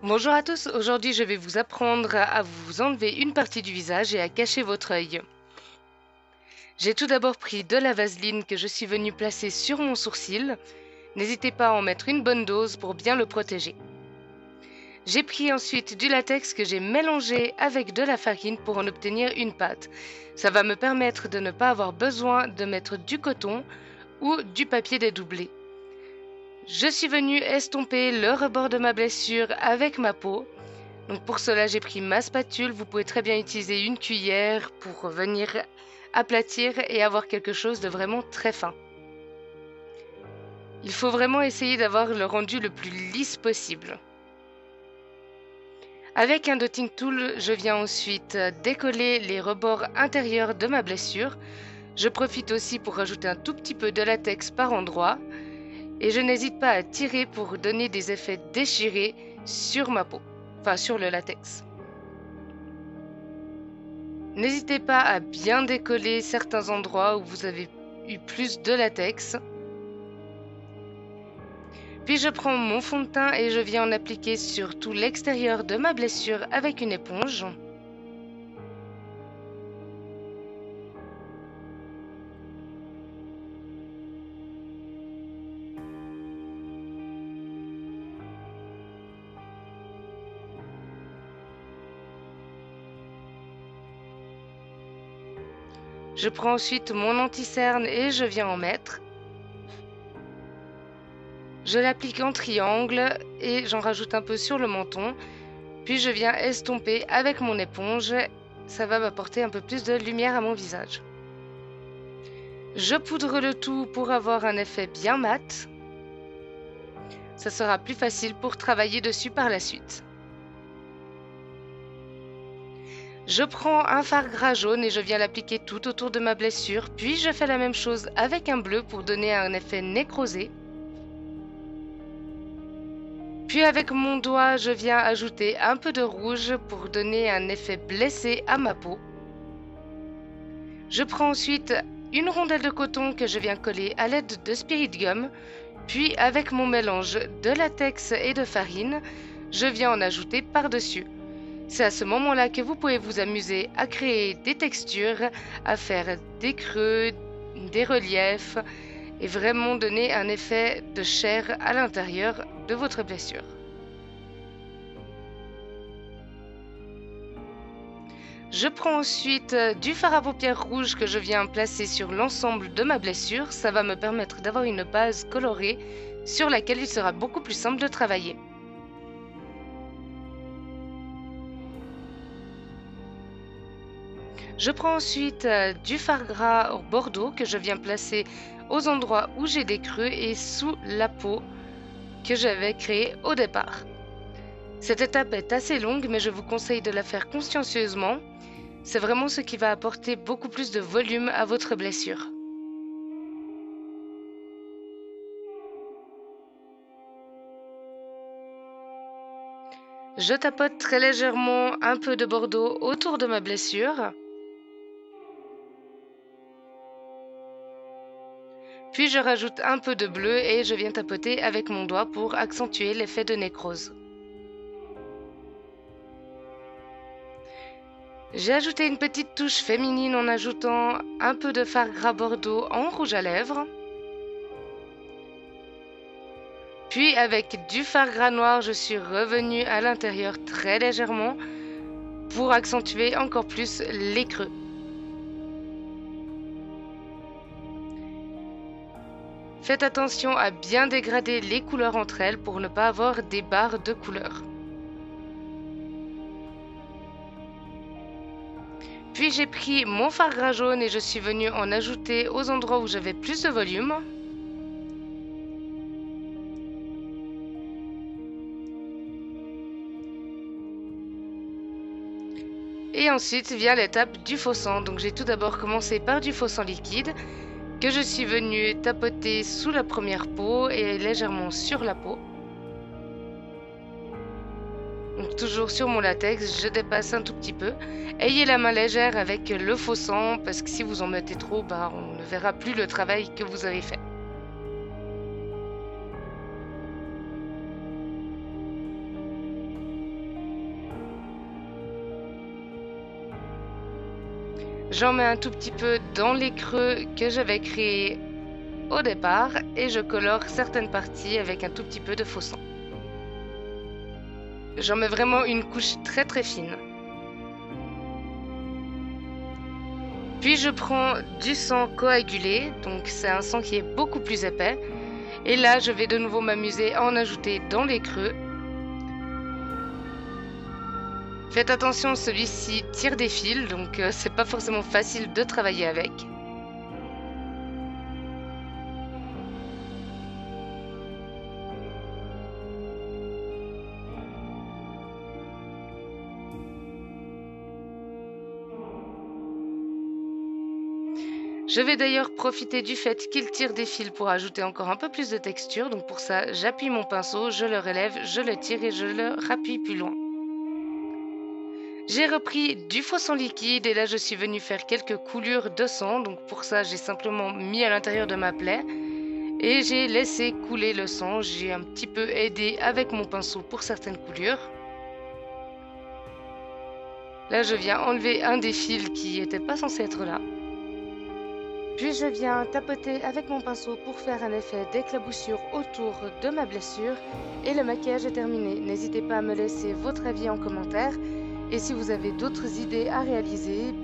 Bonjour à tous, aujourd'hui je vais vous apprendre à vous enlever une partie du visage et à cacher votre œil. J'ai tout d'abord pris de la vaseline que je suis venue placer sur mon sourcil. N'hésitez pas à en mettre une bonne dose pour bien le protéger. J'ai pris ensuite du latex que j'ai mélangé avec de la farine pour en obtenir une pâte. Ça va me permettre de ne pas avoir besoin de mettre du coton ou du papier dédoublé. Je suis venue estomper le rebord de ma blessure avec ma peau. Donc pour cela, j'ai pris ma spatule. Vous pouvez très bien utiliser une cuillère pour venir aplatir et avoir quelque chose de vraiment très fin. Il faut vraiment essayer d'avoir le rendu le plus lisse possible. Avec un dotting tool, je viens ensuite décoller les rebords intérieurs de ma blessure. Je profite aussi pour rajouter un tout petit peu de latex par endroit. Et je n'hésite pas à tirer pour donner des effets déchirés sur ma peau, enfin sur le latex. N'hésitez pas à bien décoller certains endroits où vous avez eu plus de latex. Puis je prends mon fond de teint et je viens en appliquer sur tout l'extérieur de ma blessure avec une éponge. Je prends ensuite mon anti-cerne et je viens en mettre. Je l'applique en triangle et j'en rajoute un peu sur le menton. Puis je viens estomper avec mon éponge. Ça va m'apporter un peu plus de lumière à mon visage. Je poudre le tout pour avoir un effet bien mat. Ça sera plus facile pour travailler dessus par la suite. Je prends un fard gras jaune et je viens l'appliquer tout autour de ma blessure, puis je fais la même chose avec un bleu pour donner un effet nécrosé. Puis avec mon doigt, je viens ajouter un peu de rouge pour donner un effet blessé à ma peau. Je prends ensuite une rondelle de coton que je viens coller à l'aide de spirit gum, puis avec mon mélange de latex et de farine, je viens en ajouter par-dessus. C'est à ce moment-là que vous pouvez vous amuser à créer des textures, à faire des creux, des reliefs et vraiment donner un effet de chair à l'intérieur de votre blessure. Je prends ensuite du fard à paupières rouge que je viens placer sur l'ensemble de ma blessure. Ça va me permettre d'avoir une base colorée sur laquelle il sera beaucoup plus simple de travailler. Je prends ensuite du fard gras bordeaux que je viens placer aux endroits où j'ai des creux et sous la peau que j'avais créée au départ. Cette étape est assez longue, mais je vous conseille de la faire consciencieusement. C'est vraiment ce qui va apporter beaucoup plus de volume à votre blessure. Je tapote très légèrement un peu de bordeaux autour de ma blessure. Puis je rajoute un peu de bleu et je viens tapoter avec mon doigt pour accentuer l'effet de nécrose. J'ai ajouté une petite touche féminine en ajoutant un peu de fard gras bordeaux en rouge à lèvres. Puis avec du fard gras noir, je suis revenue à l'intérieur très légèrement pour accentuer encore plus les creux. Faites attention à bien dégrader les couleurs entre elles pour ne pas avoir des barres de couleurs. Puis j'ai pris mon fard gras jaune et je suis venue en ajouter aux endroits où j'avais plus de volume. Et ensuite vient l'étape du faux sang. Donc j'ai tout d'abord commencé par du faux sang liquide que je suis venue tapoter sous la première peau et légèrement sur la peau. Donc toujours sur mon latex, je dépasse un tout petit peu. Ayez la main légère avec le faux sang parce que si vous en mettez trop, on ne verra plus le travail que vous avez fait. J'en mets un tout petit peu dans les creux que j'avais créés au départ et je colore certaines parties avec un tout petit peu de faux sang. J'en mets vraiment une couche très très fine. Puis je prends du sang coagulé, donc c'est un sang qui est beaucoup plus épais. Et là, je vais de nouveau m'amuser à en ajouter dans les creux. Faites attention, celui-ci tire des fils, donc c'est pas forcément facile de travailler avec. Je vais d'ailleurs profiter du fait qu'il tire des fils pour ajouter encore un peu plus de texture. Donc pour ça, j'appuie mon pinceau, je le relève, je le tire et je le rappuie plus loin. J'ai repris du faux sang liquide et là je suis venue faire quelques coulures de sang. Donc pour ça, j'ai simplement mis à l'intérieur de ma plaie et j'ai laissé couler le sang. J'ai un petit peu aidé avec mon pinceau pour certaines coulures. Là, je viens enlever un des fils qui n'était pas censé être là. Puis je viens tapoter avec mon pinceau pour faire un effet d'éclaboussure autour de ma blessure et le maquillage est terminé. N'hésitez pas à me laisser votre avis en commentaire et si vous avez d'autres idées à réaliser,